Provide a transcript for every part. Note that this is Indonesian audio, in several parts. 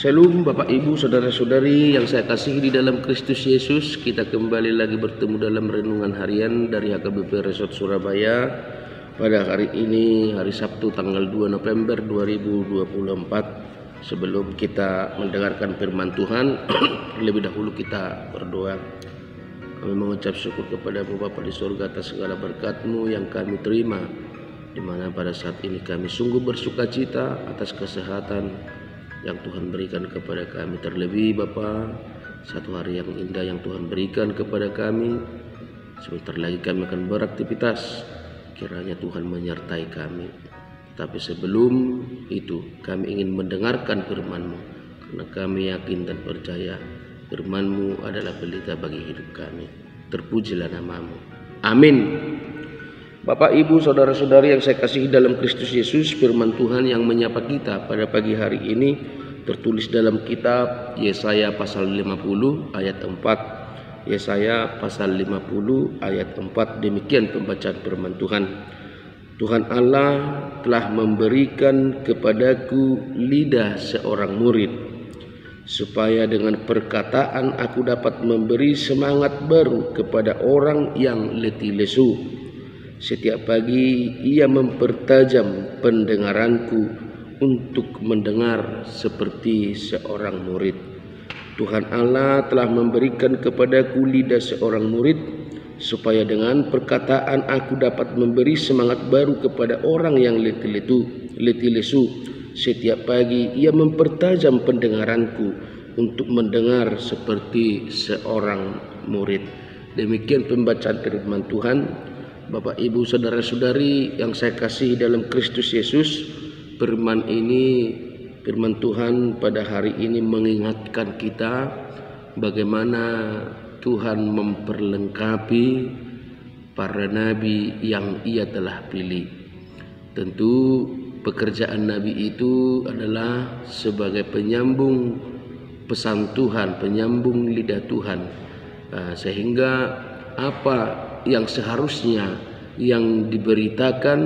Shalom Bapak Ibu Saudara-saudari yang saya kasihi di dalam Kristus Yesus. Kita kembali lagi bertemu dalam renungan harian dari HKBP Resort Surabaya pada hari ini, hari Sabtu tanggal 2 November 2024. Sebelum kita mendengarkan firman Tuhan, lebih dahulu kita berdoa. Kami mengucap syukur kepada-Mu Bapa di surga atas segala berkat-Mu yang kami terima, di mana pada saat ini kami sungguh bersukacita atas kesehatan yang Tuhan berikan kepada kami. Terlebih Bapa, satu hari yang indah yang Tuhan berikan kepada kami. Sebentar lagi kami akan beraktivitas, kiranya Tuhan menyertai kami. Tapi sebelum itu kami ingin mendengarkan firman-Mu, karena kami yakin dan percaya firman-Mu adalah pelita bagi hidup kami. Terpujilah nama-Mu. Amin. Bapak, Ibu, Saudara-saudari yang saya kasihi dalam Kristus Yesus, firman Tuhan yang menyapa kita pada pagi hari ini tertulis dalam kitab Yesaya pasal 50 ayat 4. Yesaya pasal 50 ayat 4, demikian pembacaan firman Tuhan. Tuhan Allah telah memberikan kepadaku lidah seorang murid, supaya dengan perkataan aku dapat memberi semangat baru kepada orang yang letih lesu. Setiap pagi ia mempertajam pendengaranku untuk mendengar seperti seorang murid. Tuhan Allah telah memberikan kepadaku lidah seorang murid, supaya dengan perkataan aku dapat memberi semangat baru kepada orang yang letih lesu. Setiap pagi ia mempertajam pendengaranku untuk mendengar seperti seorang murid. Demikian pembacaan firman Tuhan. Bapak, Ibu, Saudara-saudari yang saya kasihi dalam Kristus Yesus, firman Tuhan pada hari ini mengingatkan kita bagaimana Tuhan memperlengkapi para nabi yang Ia telah pilih. Tentu pekerjaan nabi itu adalah sebagai penyambung pesan Tuhan, penyambung lidah Tuhan, sehingga apa yang seharusnya yang diberitakan,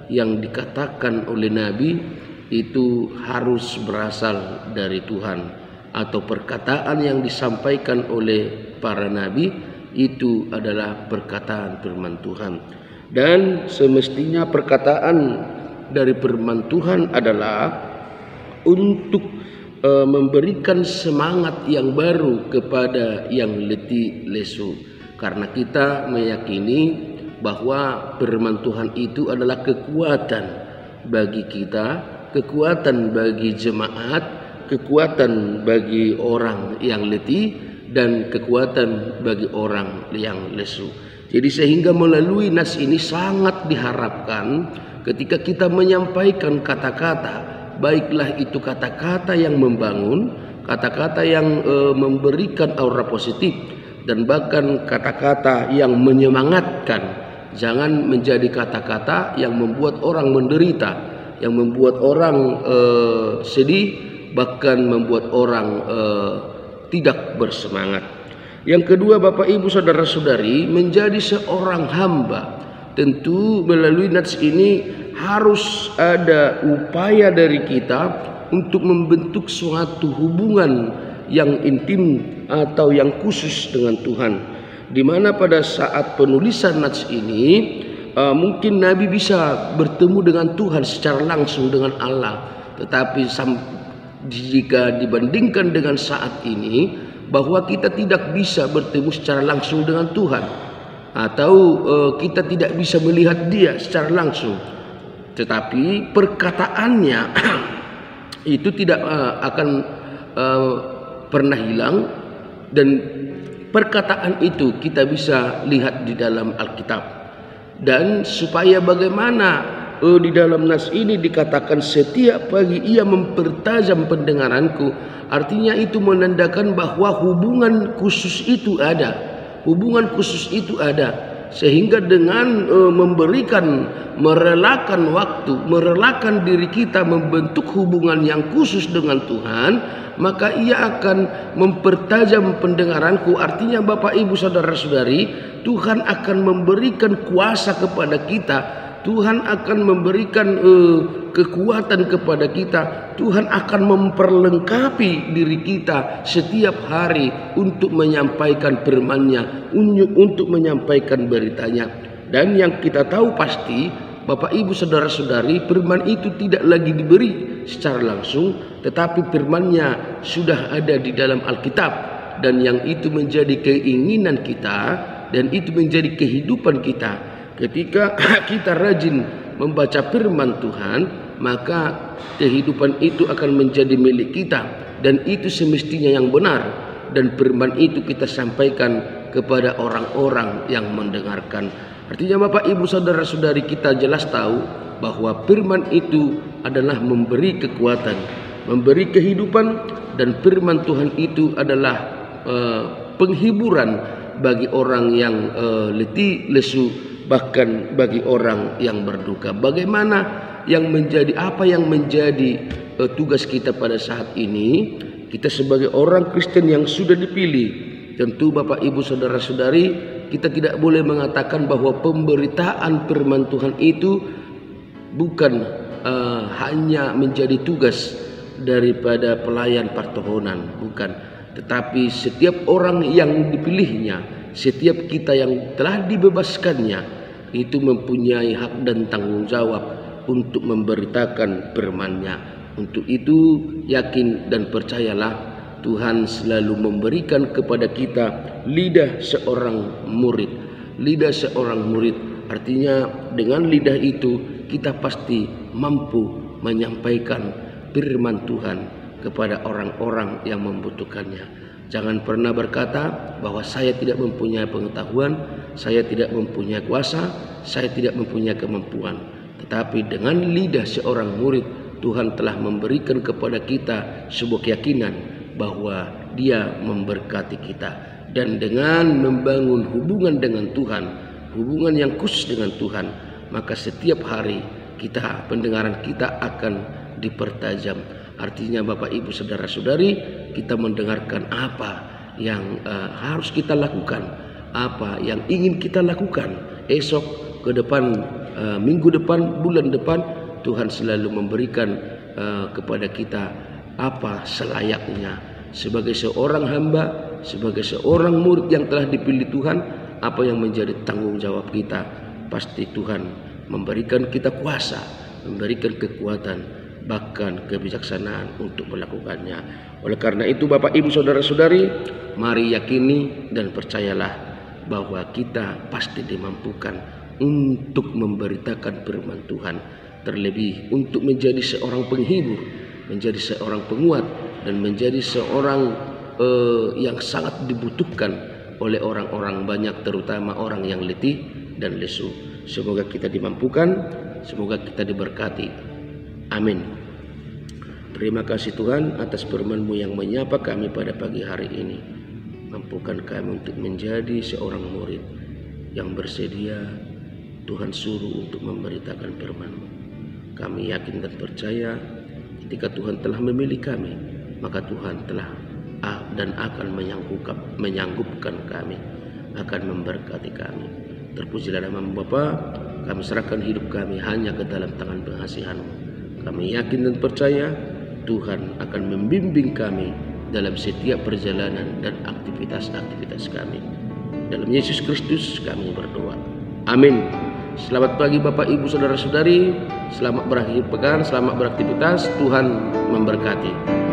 yang dikatakan oleh nabi itu harus berasal dari Tuhan, atau perkataan yang disampaikan oleh para nabi itu adalah perkataan firman Tuhan. Dan semestinya perkataan dari firman Tuhan adalah untuk memberikan semangat yang baru kepada yang letih lesu. Karena kita meyakini bahwa firman Tuhan itu adalah kekuatan bagi kita, kekuatan bagi jemaat, kekuatan bagi orang yang letih, dan kekuatan bagi orang yang lesu. Jadi sehingga melalui nas ini sangat diharapkan ketika kita menyampaikan kata-kata, baiklah itu kata-kata yang membangun, kata-kata yang memberikan aura positif, dan bahkan kata-kata yang menyemangatkan. Jangan menjadi kata-kata yang membuat orang menderita, yang membuat orang sedih, bahkan membuat orang tidak bersemangat. Yang kedua, Bapak, Ibu, Saudara-saudari, menjadi seorang hamba, tentu melalui nats ini harus ada upaya dari kita untuk membentuk suatu hubungan yang intim atau yang khusus dengan Tuhan, di mana pada saat penulisan nats ini mungkin Nabi bisa bertemu dengan Tuhan secara langsung dengan Allah, tetapi jika dibandingkan dengan saat ini, bahwa kita tidak bisa bertemu secara langsung dengan Tuhan, atau kita tidak bisa melihat Dia secara langsung, tetapi perkataannya itu tidak akan pernah hilang, dan perkataan itu kita bisa lihat di dalam Alkitab. Dan supaya bagaimana di dalam nas ini dikatakan setiap pagi ia mempertajam pendengaranku, artinya itu menandakan bahwa hubungan khusus itu ada, hubungan khusus itu ada. Sehingga dengan merelakan waktu, merelakan diri kita membentuk hubungan yang khusus dengan Tuhan, maka ia akan mempertajam pendengaranku. Artinya Bapak, Ibu, Saudara-saudari, Tuhan akan memberikan kuasa kepada kita Tuhan akan memberikan kekuatan kepada kita. Tuhan akan memperlengkapi diri kita setiap hari untuk menyampaikan firman-Nya, untuk menyampaikan beritanya. Dan yang kita tahu pasti, Bapak Ibu Saudara-saudari, firman itu tidak lagi diberi secara langsung, tetapi firman-Nya sudah ada di dalam Alkitab. Dan yang itu menjadi keinginan kita, dan itu menjadi kehidupan kita. Ketika kita rajin membaca firman Tuhan, maka kehidupan itu akan menjadi milik kita, dan itu semestinya yang benar. Dan firman itu kita sampaikan kepada orang-orang yang mendengarkan. Artinya Bapak Ibu Saudara-saudari, kita jelas tahu bahwa firman itu adalah memberi kekuatan, memberi kehidupan, dan firman Tuhan itu adalah penghiburan bagi orang yang letih lesu, bahkan bagi orang yang berduka. Bagaimana apa yang menjadi tugas kita pada saat ini? Kita sebagai orang Kristen yang sudah dipilih, tentu Bapak Ibu Saudara-saudari, kita tidak boleh mengatakan bahwa pemberitaan firman Tuhan itu bukan hanya menjadi tugas daripada pelayan pertohonan, bukan. Tetapi setiap orang yang dipilihnya, setiap kita yang telah dibebaskannya, itu mempunyai hak dan tanggung jawab untuk memberitakan firman-Nya. Untuk itu yakin dan percayalah, Tuhan selalu memberikan kepada kita lidah seorang murid. Lidah seorang murid artinya dengan lidah itu kita pasti mampu menyampaikan firman Tuhan kepada orang-orang yang membutuhkannya. Jangan pernah berkata bahwa saya tidak mempunyai pengetahuan, saya tidak mempunyai kuasa, saya tidak mempunyai kemampuan. Tetapi dengan lidah seorang murid, Tuhan telah memberikan kepada kita sebuah keyakinan bahwa Dia memberkati kita. Dan dengan membangun hubungan dengan Tuhan, hubungan yang khusus dengan Tuhan, maka setiap hari pendengaran kita akan dipertajam. Artinya Bapak Ibu Saudara-saudari, kita mendengarkan apa yang harus kita lakukan, apa yang ingin kita lakukan esok, ke depan, minggu depan, bulan depan. Tuhan selalu memberikan kepada kita apa selayaknya sebagai seorang hamba, sebagai seorang murid yang telah dipilih Tuhan. Apa yang menjadi tanggung jawab kita? Pasti Tuhan memberikan kita kuasa, memberikan kekuatan, bahkan kebijaksanaan untuk melakukannya. Oleh karena itu Bapak Ibu Saudara-saudari, mari yakini dan percayalah bahwa kita pasti dimampukan untuk memberitakan firman Tuhan, terlebih untuk menjadi seorang penghibur, menjadi seorang penguat, dan menjadi seorang yang sangat dibutuhkan oleh orang-orang banyak, terutama orang yang letih dan lesu. Semoga kita dimampukan, semoga kita diberkati. Amin. Terima kasih Tuhan atas firman-Mu yang menyapa kami pada pagi hari ini. Mampukan kami untuk menjadi seorang murid yang bersedia Tuhan suruh untuk memberitakan firman-Mu. Kami yakin dan percaya ketika Tuhan telah memilih kami, maka Tuhan telah dan akan menyanggupkan kami, akan memberkati kami. Terpujilah nama Bapa. Kami serahkan hidup kami hanya ke dalam tangan pengasihan-Mu. Kami yakin dan percaya Tuhan akan membimbing kami dalam setiap perjalanan dan aktivitas-aktivitas kami. Dalam Yesus Kristus kami berdoa. Amin. Selamat pagi Bapak Ibu Saudara-saudari. Selamat berakhir pekan, selamat beraktivitas. Tuhan memberkati.